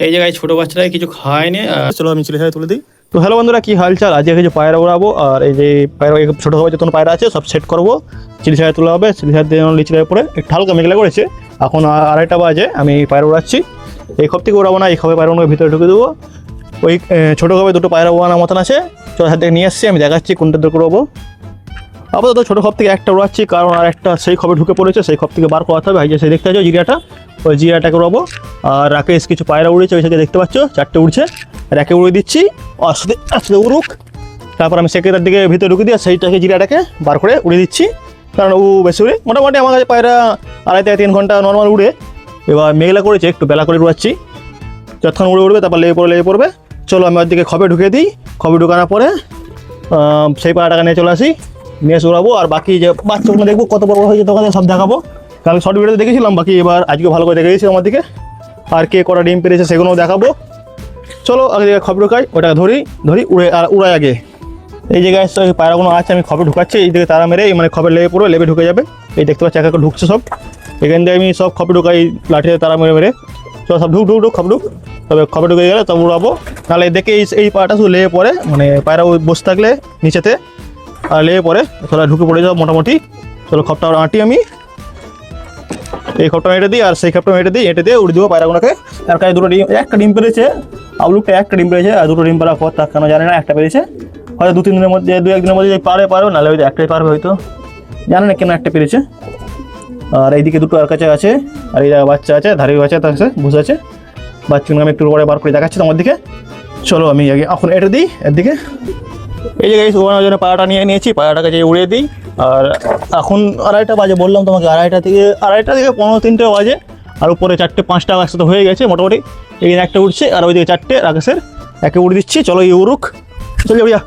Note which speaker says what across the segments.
Speaker 1: এই জায়গায় ছোটো বাচ্চারা কিছু খায়নি। চলো আমি চিলি ছায়া তুলে দিই। তো হ্যালো বন্ধুরা, কী হালচাল? আজকে কিছু পায়রা উড়াবো, আর এই যে পায়রা ছোটো হবে যত পায়রা আছে সব সেট করবো, চিলি ছায়া তোলা হবে। চিলি ছায়া দিয়ে লিচির উপরে একটু হালকা মেঘলা করেছে, এখন 2:30 বাজে। আমি পায়রা উড়াচ্ছি। এই খপ থেকে উড়াবো না, এই খপে পায়রাগুলোকে ভিতরে ঢুকে দেবো। ওই ছোটো খপে দুটো পায়রা উড়ানোর মতন আছে, চলো হাত থেকে নিয়ে আসছি, আমি দেখাচ্ছি কোনটা দিয়ে উড়াবো। আপাতত ছোটো খপ থেকে একটা উড়াচ্ছি, কারণ আর একটা সেই খপে ঢুকে পড়েছে, সেই খপ থেকে বার করাতে হবে। এই যে সেই দেখতে পাচ্ছ জিরিয়াটা, ওই জিরিয়াটাকে উড়াবো। আর রাকেশ কিছু পায়রা উড়েছে, ওই থেকে দেখতে পাচ্ছ 4টে উড়ছে, আর একে উড়িয়ে দিচ্ছি, আস্তে আস্তে উড়ুক। তারপর আমি সেকেন্ডের দিকে ভিতরে ঢুকে দিয়ে সেইটাকে জিরিয়াটাকে বার করে উড়িয়ে দিচ্ছি, কারণ ও বেশি উড়ে। মোটামুটি আমার কাছে পায়রা 2.5 থেকে 3 ঘন্টা নর্মাল উড়ে। এবার মেঘলা করেছে, একটু বেলা করে উড়াচ্ছি, যতক্ষণ উড়ে উড়বে তারপর লেগে পড়বে। চলো আমি ওর দিকে খপে ঢুকিয়ে দিই। খপে ঢুকানোর পরে সেই পায়রাটাকে নিয়ে চলে আসি, নিয়ে উড়াবো। আর বাকি যে বাচ্চাগুলো দেখবো কত বড় হয়েছে, তখন সব দেখাবো। কালকে শর্ট ভিডিওতে দেখেছিলাম, বাকি এবার আজকে ভালো করে দেখে দিয়েছি আমার দিকে। আর কে কটা ডিম পেরেছে সেগুলোও দেখাবো। চলো আগে খপে ঢুকাই, ওটাকে ধরি উড়াই আগে। এই জায়গায় পায়রাগুলো আছে, আমি খপে ঢুকাচ্ছি। এই দিকে তারা মেরে মানে খপে লেবে ঢুকে যাবে। এই দেখতে পাচ্ছি একা ঢুকছে সব। এখান থেকে আমি সব খপে ঢুকাই, লাঠিতে তারা মেরে। চলো সব ঢুক খপ ঢুক। তবে খপে ঢুকে গেলে তবে উড়াবো। নাহলে দেখে এই পায়রাটা শুধু লেগে পড়ে, মানে পায়রা বসে থাকলে নিচেতে আর লেগে পড়ে, তাহলে ঢুকে পড়ে যাও মোটামুটি। চলো খপটা আঁটি আমি, এই খপটা এঁটে দিই, আর সেই খপটা এঁটে দিয়ে উড়ে দেবো পায়রাগুলোকে। তার কাছে দুটো ডিম, একটা ডিম পেরেছে আউলুকটা, একটা ডিম পেরেছে। আর দুটো ডিম পারার পর তার কেন জানে না একটা পেরেছে। হয়তো 2-3 দিনের মধ্যে, 2-1 দিনের মধ্যে পারবে, নাহলে হয়তো একটাই পারবে, হয়তো জানে না কেন একটা পেরেছে। আর এইদিকে দুটো আর কাছে আছে, আর এই জায়গায় বাচ্চা আছে, ধারে বাচ্চা তার কাছে বসে আছে। বাচ্চাগুলো আমি একটু পরে বার করে দেখাচ্ছি তোমার দিকে। চলো আমি আগে এখন এঁটে দিই এর দিকে। এই জায়গায় উড়ানোর জন্য পায়রাটা নিয়েছি, পায়রাটাকে যে উড়িয়ে দিই। আর এখন 2:30 বাজে, বললাম তোমাকে 2:30 থেকে 2:30 থেকে 3:45 বাজে। আর উপরে 4-5টা একসাথে হয়ে গেছে মোটামুটি। এখানে একটা উঠছে, আর ওইদিকে 4টে রাকেশের, একে উড়ে দিচ্ছি। চলো উড়ুক, চলো ভাইয়া,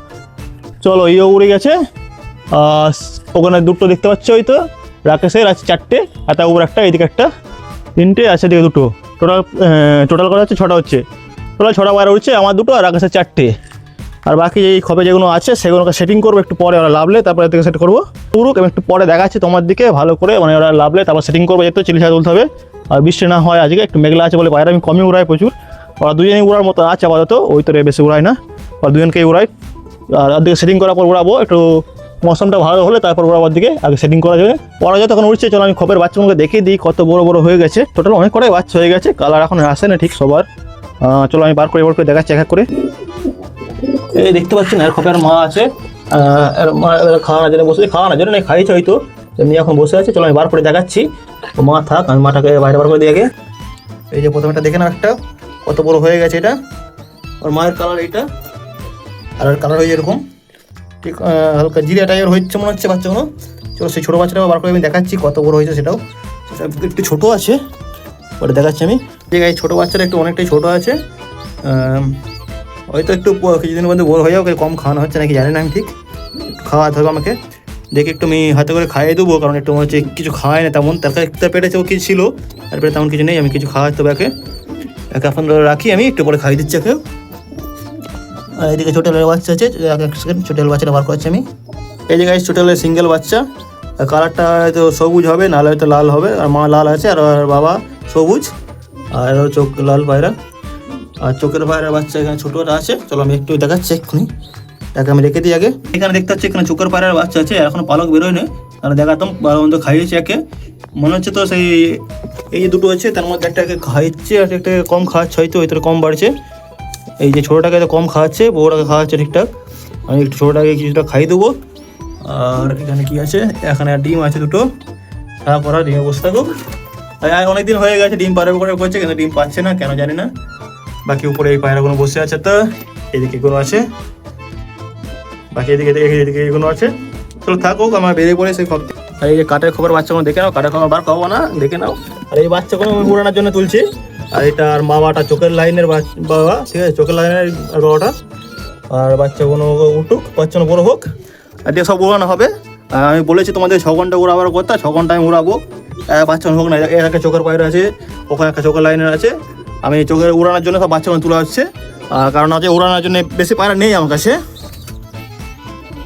Speaker 1: চলো উড়ে গেছে। ওখানে দুটো দেখতে পাচ্ছ, ওই তো রাকেশের আছে 4টে, আর তার উপর একটা, এইদিকে একটা, 3টে আছে, এদিকে দুটো। টোটাল করা হচ্ছে 6টা হচ্ছে। টোটাল 6টা পায়রা উঠছে, আমার দুটো আর রাকেশের 4টে। আর বাকি এই খপে যেগুলো আছে সেগুলোকে সেটিং করবো একটু পরে, ওরা লাভলে তারপরে থেকে সেট করবো। পুরো আমি একটু পরে দেখাচ্ছি তোমার দিকে ভালো করে, মানে ওরা লাভলে তারপর সেটিং করবো, যেহেতু চিলি ছায়া তুলতে হবে। আর বৃষ্টি না হয়, আজকে একটু মেঘলা আছে বলে পায়রা আমি কমই উড়াই প্রচুর। ওরা দুজনেই উড়ার মতো আছে আপাতত, ওই তোরে বেশি উড়াই না, ওরা দুজনকেই উড়াই। আর দিকে সেটিং করার পর উড়াবো, একটু মৌসুমটা ভালো হলে তারপর ওড়াবার দিকে আগে সেটিং করা যাবে। ওরা যখন তখন উঠছে। চলো আমি খপের বাচ্চাগুলোকে দেখিয়ে দিই কত বড় বড় হয়ে গেছে। টোটাল অনেক কটাই বাচ্চা হয়ে গেছে, কালার এখন আসে না ঠিক সবার। চলো আমি বার করে দেখাচ্ছি এক এক করে। এই দেখতে পাচ্ছেন এর খপের মা আছে, খাওয়ানোর জন্য বসে, খাওয়ানোর জন্য না খাইছে হয়তো, এমনি এখন বসে আছে। চলো আমি বার করে দেখাচ্ছি। মা থাক, আমি মাটাকে বাইরে বার করে দিয়ে আগে। এই যে প্রথমটা দেখে না, একটা কত বড় হয়ে গেছে এটা। ওর মায়ের কালার এইটা, আর কালার হয়ে এরকম ঠিক হালকা জিরিয়া টাইপের হচ্ছে মনে হচ্ছে বাচ্চাগুলো। চলো সেই ছোটো বাচ্চাটাও বার করে আমি দেখাচ্ছি কত বড় হয়েছে সেটাও। সেটা একটু ছোটো আছে, ওটা দেখাচ্ছি আমি। ঠিক আছে, ছোটো বাচ্চাটা একটু অনেকটাই ছোটো আছে, হয়তো একটু কিছুদিনের মধ্যে বড় হয়ে যাবে। কম খাওয়ানো হচ্ছে নাকি জানি না, আমি ঠিক খাওয়াতে হবে আমাকে। দেখি একটু আমি হাতে করে খাইয়ে দেবো, কারণ একটু মনে হচ্ছে কিছু খাওয়াই না তেমন। তার পেটেছে ও কিছু ছিল, তারপরে তেমন কিছু নেই। আমি কিছু খাওয়াতে হবে একে এখন রাখি, আমি একটু পরে খাইয়ে দিচ্ছি একেও। আর এদিকে ছোটেলের বাচ্চা আছে, এক সেকেন্ড, ছোটেল বাচ্চাটা বার করছি আমি। এই জায়গায় ছোটেলের সিঙ্গেল বাচ্চা, কালারটা হয়তো সবুজ হবে, নাহলে হয়তো লাল হবে। আর মা লাল আছে, আর বাবা সবুজ, আর চোখ লাল পায়রা। আর চোখের পায়রার বাচ্চা এখানে ছোটোটা আছে। চলো আমি একটু দেখাচ্ছি এক্ষুনি, তাকে আমি রেখে দিই আগে। এখানে দেখতে পাচ্ছি এখানে চোখের পায়রার বাচ্চা আছে, এখন পালক বেরোয় না, তাহলে দেখাতাম। ভালো মন্দ খাইয়েছি একে, মনে হচ্ছে তো সেই এই যে দুটো আছে তার মধ্যে একটাকে খাইয়েছে, আর একটা কম খাওয়াচ্ছে, হয়তো ওইটার কম বাড়ছে। এই যে ছোটোটাকে তো কম খাওয়াচ্ছে, বড়োটাকে খাওয়াচ্ছে ঠিকঠাক। আমি একটু ছোটোটাকে কিছুটা খাইয়ে দেবো। আর এখানে কি আছে, এখানে ডিম আছে দুটো, তারপর ডিমে বসে থাকুক। অনেকদিন হয়ে গেছে ডিম পারে করছে, কিন্তু ডিম পাচ্ছে না কেন জানি না। বাকি উপরে এই পায়রাগুলো বসে আছে, তো এদিকে কোনো আছে, বাকি এদিকে এগুলো আছে। চলো থাকুক, আমার বেরিয়ে পড়ে সেই খবর। আর এই যে কাঠের খবর বাচ্চাগুলো দেখে নাও, কাঠের খবর বার খাবো না, দেখে নাও। আর এই বাচ্চাগুলো আমি উড়ানোর জন্য তুলছি। আর এটা আর বাবাটা চোখের লাইনের বাবা, ঠিক আছে, চোখের লাইনের বাবাটা। আর বাচ্চাগুলো উঠুক, বাচ্চাগুলো বড়ো হোক, আর দিয়ে সব উড়ানো হবে। আমি বলেছি তোমাদের 6 ঘন্টা উড়াবার কথা, 6 ঘন্টা আমি উড়াবো। বাচ্চাগুলো হোক না, এর একটা চোখের পায়রা আছে, ওখানে একটা চোখের লাইনের আছে। আমি চোখের উড়ানোর জন্য সব বাচ্চাগুলো তোলা হচ্ছে। কারণ হচ্ছে উড়ানোর জন্য বেশি পায়রা নেই আমার কাছে,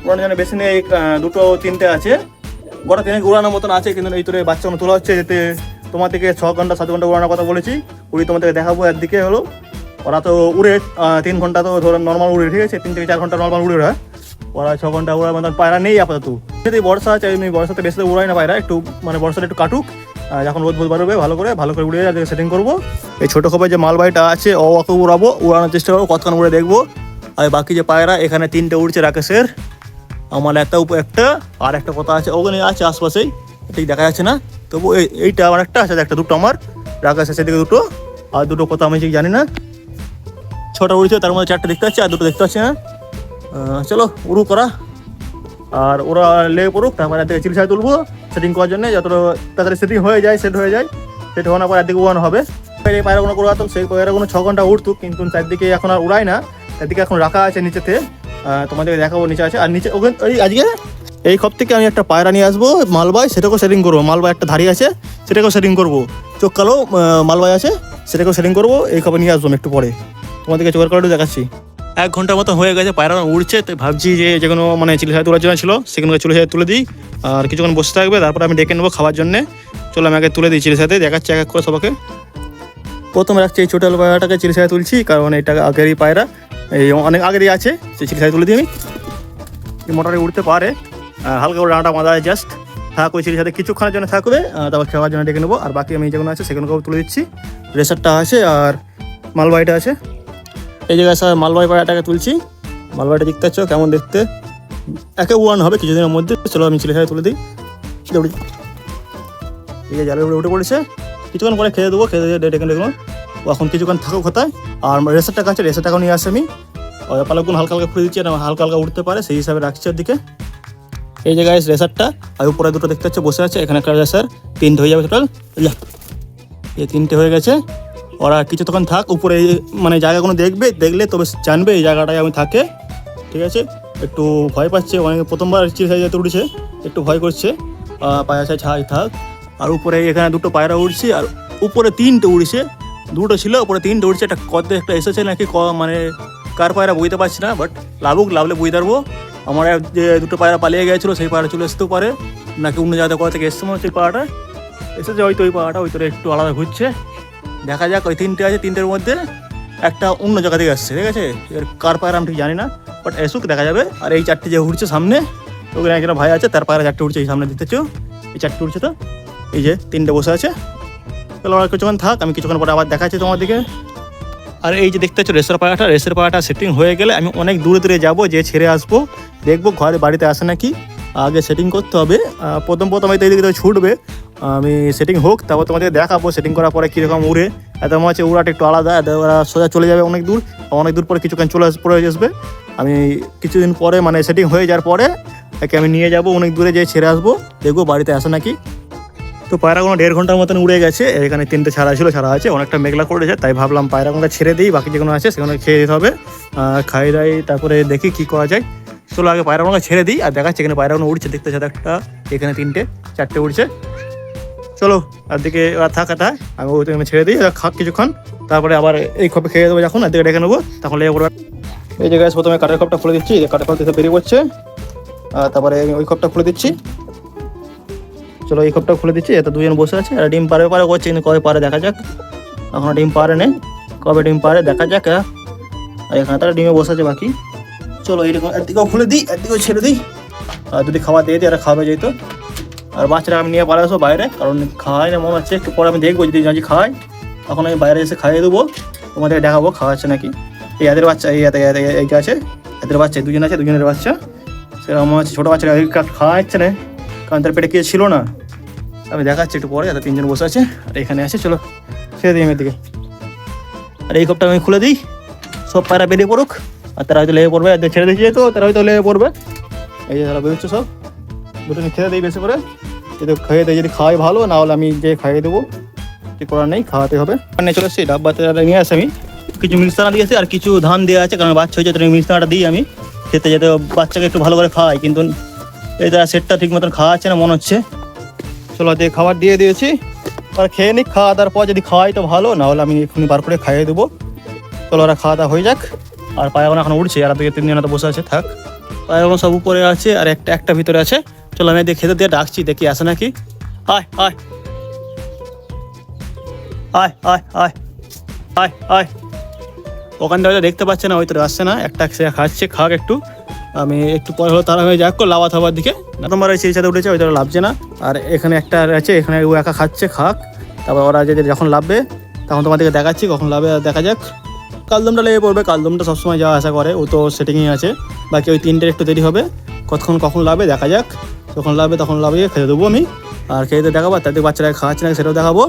Speaker 1: উড়ানোর জন্য বেশি নেই, 2-3টে আছে। গোটা 3 উড়ানোর মতন আছে, কিন্তু এই তোরে বাচ্চাগুলো তোলা হচ্ছে যাতে তোমাদেরকে 6 ঘন্টা 7 ঘন্টা উড়ানোর কথা বলেছি, উড়ি তোমাদেরকে দেখাবো। একদিকে হলো ওরা তো উড়ে 3 ঘন্টা তো ধরো নর্মাল উড়ে, ঠিক আছে, 3 থেকে 4 ঘন্টা নর্মাল উড়ে ওরা। ওরা 6 ঘন্টা উড়ার মতন পায়রা নেই আপাতত। যদি বর্ষা আছে, আমি বর্ষাতে বেশি উড়াই না পায়রা, একটু মানে বর্ষাটা একটু কাটুক, যখন রোদ বোধ বাড়বে ভালো করে উড়ে সেটিং করবো। এই ছোটো খোপে যে মালবাহীটা আছে ওকে উড়াবো, উড়ানোর চেষ্টা করবো, কতক্ষণ উড়ে দেখবো। আর বাকি যে পায়রা এখানে 3টে উড়ছে রাকেশের, আমার একটা আর একটা কথা আছে ওখানে আছে আশপাশেই, ঠিক দেখা যাচ্ছে না, তবু এইটা আমার একটা আছে, একটা দুটো আমার রাকেশ আছে, দিকে দুটো, আর দুটো কথা আমি ঠিক জানি না। 6টা উড়ছে, তার মধ্যে 4টে দেখতে পাচ্ছি আর দুটো দেখতে পাচ্ছি না। চলো উড়ু করা, আর ওরা লেগে পড়ুক, তারপরে এদিকে চিলসায় তুলবো সেটিং করার জন্য, যতটা তাড়াতাড়ি সেটিং হয়ে যায়, সেট হওয়ার পর একদিকে উড়ানো হবে। এই পায়রাগুলো উড়াতাম, সেই পায়রাগুলো 6 ঘন্টা উঠতো, কিন্তু চারদিকে এখন আর উড়াই না, চারদিকে এখন রাখা আছে নিচেতে, তোমাদেরকে দেখাবো নিচে আছে। আর নিচে ওখানে ওই আজকে এই খপ থেকে আমি একটা পায়রা নিয়ে আসবো মালবাই, সেটাকেও সেটিং করবো। মালবাই একটা ধারি আছে, সেটাকেও সেটিং করবো। চোখ কালো মালবাই আছে, সেটাকেও সেটিং করবো। এই খবর নিয়ে আসবো একটু পরে, তোমাদেরকে জোগাড় করে দেখাচ্ছি। 1 ঘন্টার মতো হয়ে গেছে, পায়রা উড়ছে, তো ভাবছি যে কোনো মানে চিলসায় তোলার জন্য ছিল, সেখানে চিলসায় তুলে দিই, আর কিছুক্ষণ বসে থাকবে, তারপরে আমি ডেকে নেবো খাওয়ার জন্যে। চলো আমি আগে তুলে দিই চিলসাতে, দেখাচ্ছি এক এক করে সবাইকে। প্রথমে রাখছি এই ছোটো পায়রাটাকে চিলসায় তুলছি, কারণ এটা আগেরই পায়রা, এই অনেক আগেরই আছে, সেই চিলসায় তুলে দিই আমি। মোটামুটি উঠতে পারে, হালকা করে ডাঁটা বাঁধা জাস্ট থাক, ওই চিলির সাথে কিছুক্ষণের জন্য থাকবে, তারপর খাওয়ার জন্য ডেকে নেবো। আর বাকি আমি যেগুলো আছে সেগুলোকেও তুলে দিচ্ছি। রেসারটা আছে আর মালবাইটা আছে, এই জায়গায় স্যার মালবাই পায়রাটাকে তুলছি। মালবাইটা দেখতে পাচ্ছ কেমন দেখতে, একে উড়ানো হবে কিছুদিনের মধ্যে। চলো আমি চিলির সাথে তুলে দিই। এই যে জালের উপরে উঠে পড়েছে, কিছুক্ষণ পরে খেয়ে দেবো, খেয়ে দিয়ে ডেকে নেবো। এখন কিছুক্ষণ থাকুক কোথায়। আর রেসারটা কাছে, রেসারটাকেও নিয়ে আসে আমি, পালকগুলো হালকা হালকা খুলে দিচ্ছি, হালকা হালকা উঠতে পারে সেই হিসাবে রাখছি ওর দিকে। এই জায়গায় রেসারটা, আর উপরে দুটো দেখতে পাচ্ছ বসে আছে, এখানে একটা রেসার, 3টে হয়ে যাবে টোটাল। এই 3টে হয়ে গেছে। ওরা কিছু তখন থাক উপরে, মানে জায়গাগুলো দেখলে তবে জানবে এই জায়গাটায় আমি থাকে, ঠিক আছে। একটু ভয় পাচ্ছে, অনেক প্রথমবার চিলসায় যেতে উঠেছে, একটু ভয় করছে, পায়রা ছাই থাক। আর উপরে এখানে দুটো পায়রা উঠছে, আর উপরে 3টে উড়ছে, দুটো ছিল উপরে 3টে উঠছে। একটা এসেছে নাকি মানে কার পায়রা বুঝতে পারছি না, বাট লাভলে বুঝতে পারবো। আমার যে দুটো পায়রা পালিয়ে গেছিলো, সেই পায়রা চলে আসতেও পারে, নাকি অন্য জায়গা কোথা থেকে এসছে মনে হচ্ছে। এই পায়রাটা এসেছে হয়তো, ওই পায়রাটা ওই তোরা একটু আলাদা ঘুরছে, দেখা যাক। ওই 3টে আছে, 3টের মধ্যে একটা অন্য জায়গা থেকে আসছে, ঠিক আছে। এর কার পায়রা আমি ঠিক জানি না, বাট এসুক দেখা যাবে। আর এই 4টে যে উঠছে সামনে, ওখানে একটা ভাই আছে, তার পায়রা 4টে উঠছে, এই সামনে দিতেছ, এই 4টে উঠছে। তো এই যে 3টে বসে আছে। চলো ওরা কিছুক্ষণ থাক, আমি কিছুক্ষণ পরে আবার দেখাচ্ছি তোমার দিকে। আর এই যে দেখতে পাচ্ছ রেসের পায়রাটা সেটিং হয়ে গেলে আমি অনেক দূরে যাবো, যে ছেড়ে আসবো, দেখবো ঘরে বাড়িতে আসে নাকি, আগে সেটিং করতে হবে। প্রথম হয়তো এইদিকে ছুটবে, আমি সেটিং হোক, তারপর তোমাদের দেখাবো সেটিং করার পরে কীরকম উড়ে। এত মনে হচ্ছে উড়াটা একটু আলাদা, ওরা সোজা চলে যাবে অনেক দূর পরে কিছুক্ষণ পরে আসবে। আমি কিছুদিন পরে মানে সেটিং হয়ে যাওয়ার পরে একে আমি নিয়ে যাবো অনেক দূরে, যেয়ে ছেড়ে আসবো, দেখবো বাড়িতে আসে নাকি। তো পায়রাগুলো 1.5 ঘন্টার মতন উড়ে গেছে, এখানে 3টে ছাড়া আছে, অনেকটা মেঘলা করেছে, তাই ভাবলাম পায়রাগুলো ছেড়ে দিই, বাকি যেগুলো আছে সেগুলো খেয়ে দিতে হবে, খাই দাই, তারপরে দেখি কী করা যায়। চলো আগে পায়রাগুলো ছেড়ে দিই, আর দেখাচ্ছি এখানে পায়রাগুলো উঠছে, দেখতে সাথে একটা, এখানে 3টে 4টে উঠছে। চলো আর দিকে ওরা থাকাটা আমি ওই ছেড়ে দিই, খাক কিছুক্ষণ, তারপরে আবার এই খপে খেয়ে দেবো যখন, আর দিকে ডেকে নেবো, তখন লেগে পড়বে। এই জায়গায় প্রথমে কাঠের খপটা খুলে দিচ্ছি, কাঠের খপ থেকে বেরিয়ে পড়ছে, তারপরে ওই খপটা খুলে দিচ্ছি। চলো এই খপটা খুলে দিচ্ছি, এত দুজন বসে আছে, আর ডিম পারে করছে, কিন্তু কবে পারে দেখা যাক। এখনো ডিম পারে নেই, কবে ডিম পারে দেখা যাক। আর এখানে তারা ডিমে বসে আছে বাকি। চলো এইরকম একদিকেও খুলে দিই, একদিকেও ছেড়ে দিই, আর যদি খাবার দিয়ে দিই আর খাওয়াবে যেত। আর বাচ্চারা আমি নিয়ে পারে আসবো বাইরে, কারণ খাওয়াই না মনে হচ্ছে, একটু পরে আমি দেখবো যদি খাওয়াই, তখন আমি বাইরে এসে খাইয়ে দেবো, তোমাদের দেখাবো খাওয়াচ্ছে নাকি। এই এদের বাচ্চা, এই যে আছে এদের বাচ্চা, দুজনের বাচ্চা, সেরকম মনে হচ্ছে ছোটো বাচ্চারা খাওয়াচ্ছে না, কারণ তার পেটে কিছু ছিল না। আমি দেখাচ্ছি একটু পরে, 3জন বসে আছে, আর এখানে আছে। চলো ছেড়ে দিই আমি দিকে, আর এই কপটা আমি খুলে দিই, সব পায়রা বেরিয়ে পড়ুক, আর তারা হয়তো লেগে পড়বে, ছেড়ে দিয়েছি তো তারা হয়তো লেগে পড়বে। এই যে তারা বেরোচ্ছে সব, দুটো খেয়ে দিই বেশি করে, যদি খেয়ে দেয়, যদি খাওয়াই ভালো, না হলে আমি যে খাইয়ে দেবো, কি করার নেই, খাওয়াতে হবে। নিয়ে চলে এসেছি, ডাব্বাতে নিয়ে আসে আমি কিছু মিষ্টানা দিয়েছি, আর কিছু ধান দেওয়া আছে, কারণ বাচ্চা হয়ে যেতে মিষ্টানাটা দিই আমি খেতে, যেতে বাচ্চাকে একটু ভালো করে খাওয়াই, কিন্তু এই তারা সেটটা ঠিক মতন খাওয়াচ্ছে না মনে হচ্ছে। চলো দিয়ে খাবার দিয়ে দিয়েছি, আর খেয়ে নিক, খাওয়া দাওয়ার পর যদি খাওয়াই তো ভালো, না হলে আমি এক্ষুনি বার করে খাইয়ে দেবো। চলো ওরা খাওয়া দাওয়া হয়ে যাক। আর পায়রাগুলো এখন উঠছে, আর 2-3 জন তো বসে আছে, থাক। পায়রাগুলো সব উপরে আছে, আর একটা ভিতরে আছে। চলো আমি খেতে দিয়ে ডাকছি, দেখি আসে নাকি। আয় আয় আয় আয় আয় আয়। ওখানটা হয়তো দেখতে পাচ্ছে না, হয়তো আসছে না, একটা সে খাচ্ছে, খাক একটু। আমি একটু পরে হলো তারা হয়ে যাক লাভা থাবার দিকে। তোমার ওই সিঁড়ির সাথে উঠেছে, হয়তো লাভছে না। আর এখানে একটা আছে, এখানে ও একা খাচ্ছে, খাক। তারপর ওরা যদি যখন লাভবে তখন তোমাদেরকে দেখাচ্ছি কখন লাভে, দেখা যাক। কালদমটা লেগে পড়বে, কালদমটা সবসময় যাওয়া আসা করে, ও তো সেটিংয়ে আছে। বাকি ওই তিনটের একটু দেরি হবে, কখন লাভে দেখা যাক। যখন লাভবে তখন লাভিয়ে খেতে দেবো আমি। আর খেতে দেখাবো, তাদের বাচ্চারা খাওয়াচ্ছে না সেটাও দেখাবো।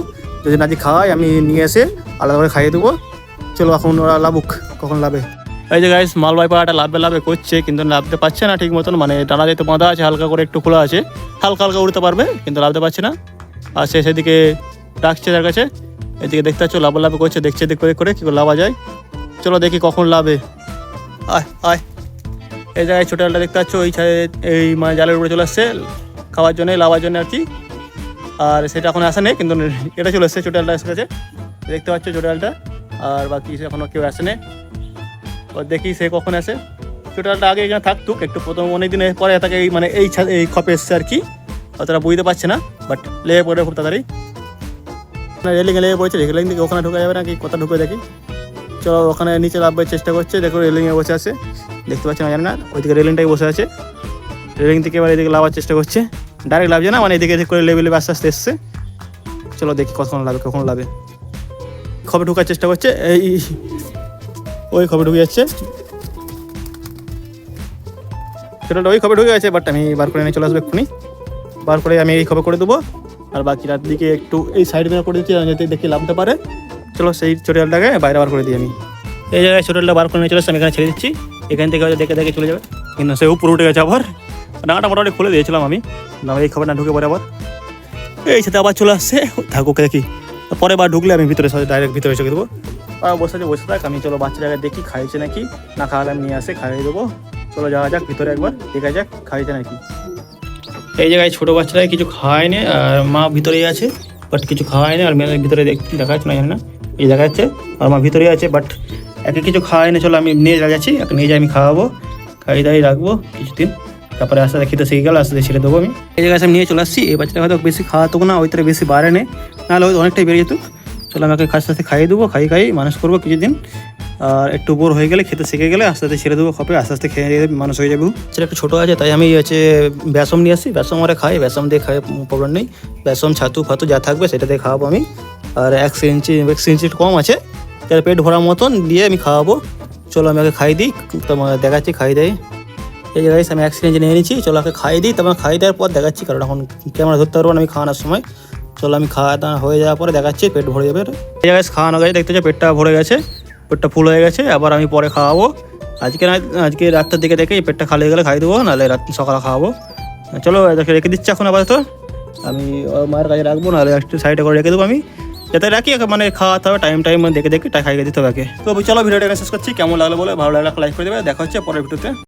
Speaker 1: যদি নাকি খাওয়াই আমি নিয়ে এসে আলাদা করে খাইয়ে দেবো। চলো এখন ওরা লাভুক, কখন লাভে। এই যে গাইস, মালবাই পাড়াটা লাভবে করছে, কিন্তু লাভতে পারছে না ঠিক মতন। মানে ডানা যেহেতু বাঁধা আছে, হালকা করে একটু খোলা আছে, হালকা হালকা উড়তে পারবে, কিন্তু লাভতে পারছে না। আর সে সেদিকে ডাকছে তার কাছে, এদিকে দেখতে পাচ্ছ লাভ করছে, দেখছে দিক করে কী করে লাভা যায়। চলো দেখি কখন লাভে। আয় আয়। এই জায়গায় ছোটো ডালটা দেখতে পাচ্ছ, এই মানে জালের উপরে চলে আসছে খাওয়ার জন্য, লাভার জন্য আর কি। আর সেটা এখন আসে নেই, কিন্তু এটা চলে এসছে, ছোটো ডালটা এসে গেছে, দেখতে পাচ্ছ ছোটো ডালটা। আর বাকি এখনও কেউ আসে নেই, ও দেখি সে কখন আসে। ছোটো ডালটা আগে এখানে থাকতুক, একটু প্রথম অনেক দিনের পরে তাকে মানে এই খপে এসছে আর কি। অতটা বুঝতে পারছে না, বাট লেগে পড়ে খুব তাড়াতাড়ি। রেলিংয়ে লেগে পড়েছে, রেলিং থেকে ওখানে ঢুকে যাবে না কি, কোথা ঢুকে দেখি। চলো ওখানে নিচে লাভবার চেষ্টা করছে, দেখো রেলিংয়ে বসে আছে, দেখতে পাচ্ছি না জানি না, ওইদিকে রেলিংটাই বসে আছে। রেলিং থেকে এবার এদিকে লাভার চেষ্টা করছে, ডাইরেক্ট লাভছে না, মানে এদিকে করে লেভেলে আস্তে আস্তে এসছে। চলো দেখি কখন লাভে। খবর ঢোকার চেষ্টা করছে, ওই খবর ঢুকে যাচ্ছে, সেটা ওই খবর ঢুকে গেছে। বাট আমি বার করে নিয়ে চলে আসবো এক্ষুনি, বার করে আমি এই খবর করে দেবো। আর বাকি রাত দিকে একটু এই সাইড বের করে দিচ্ছি, যাতে দেখি লাভতে পারে। চলো সেই ছোটালটাকে বাইরে বার করে দিই আমি। এই জায়গায় ছোটালটা বার করে নিয়ে চলে আসছি, আমি এখানে ছেড়ে দিচ্ছি। এখান থেকে হয়তো দেখে চলে যাবে, কিন্তু সে উপরে উঠে গেছে আবার। ডাঙাটা মোটামুটি খুলে দিয়েছিলাম আমি, এই খবর না ঢুকে পরে আবার এই সাথে আবার চলে আসছে। থাকুক দেখি, পরে বার ঢুকলে আমি ভিতরে ডাইরেক্ট ভিতরে এসে দেবো। আর বসে থাক আমি। চলো বাচ্চাটাকে দেখি খাইছে নাকি না, খাওয়ালে আমি নিয়ে আসে খাইয়ে দেবো। চলো যাওয়া যাক ভিতরে, একবার দেখা যাক খাইছে নাকি। এই জায়গায় ছোটো বাচ্চারা কিছু খাওয়ায় না, আর মা ভিতরেই আছে, বাট কিছু খাওয়ায় না। আর মেয়েদের ভিতরে দেখা যাচ্ছে না, জানি না, এই দেখা যাচ্ছে। আর মা ভিতরেই আছে, বাট একে কিছু খাওয়ায় না। চলো আমি নিয়ে যাচ্ছি, একে নিয়ে যাই, আমি খাওয়াবো, খাইয়ে দাঁড়িয়ে রাখবো কিছুদিন, তারপরে আস্তে আস্তে খেতে শিখে গেল, আস্তে আস্তে ছেড়ে দেবো আমি। এই জায়গায় আমি নিয়ে চলে আসছি। এই বাচ্চাটা হয়তো বেশি খাওয়াতো না, ওই বেশি বাড়ে নেই, নাহলে হয়তো অনেকটাই বেরিয়ে যেত। চলো আমাকে আস্তে আস্তে খাইয়ে দেবো, খাইয়ে মানুষ করবো কিছুদিন। আর একটু বোর হয়ে গেলে, খেতে শিখে গেলে আস্তে আস্তে ছেড়ে দেবো খপে, আস্তে আস্তে খেয়ে মানুষ হয়ে যাবে। সেটা একটু ছোটো আছে, তাই আমি বেসম নিয়ে আসি, বেসম ওরা খাই, বেসম দিয়ে খাই, প্রবলেম নেই। বেসম ছাতু ফাতু যা থাকবে সেটা দিয়ে খাওয়াবো আমি। আর 1 ইঞ্চি কম আছে, তার পেট ভরার মতন দিয়ে আমি খাওয়াবো। চলো আমি ওকে খাইয়ে দিই, তোমার দেখাচ্ছি খাইয়ে দেয়। এই জায়গায় আমি 1 সিরিঞ্জ নিয়ে নিচ্ছি, চলো ওকে খাইয়ে দিই, তারপর খাইয়ে দেওয়ার পর দেখাচ্ছি, কারণ এখন ক্যামেরা ধরতে পারবো না আমি খাওয়ানোর সময়। চলো আমি খাওয়া দাওয়া হয়ে যাওয়ার পরে দেখাচ্ছি, পেট ভরে যাবে। এই জায়গায় খাওয়ানো গেছে, দেখতে পাচ্ছি পেটটা ভরে গেছে, পেটটা ফুল হয়ে গেছে। আবার আমি পরে খাওয়াবো, আজকে রাতটার দিকে দেখে পেটটা খালি হয়ে গেলে খাইয়ে দেবো, নাহলে সকালে খাওয়াবো। চলো রেখে দিচ্ছি এখন আপাতত, আমি মায়ের কাছে রাখবো, নাহলে একটু সাইডে করে রেখে দেবো আমি, যাতে রাখি মানে খাওয়াতে হবে টাইম দেখে খাইয়ে দিতে হবে। তো চলো ভিডিওটা শেষ করছি, কেমন লাগলো বলে, ভালো লাগলে লাইক করে দেবে। দেখা হচ্ছে পরের ভিডিওতে।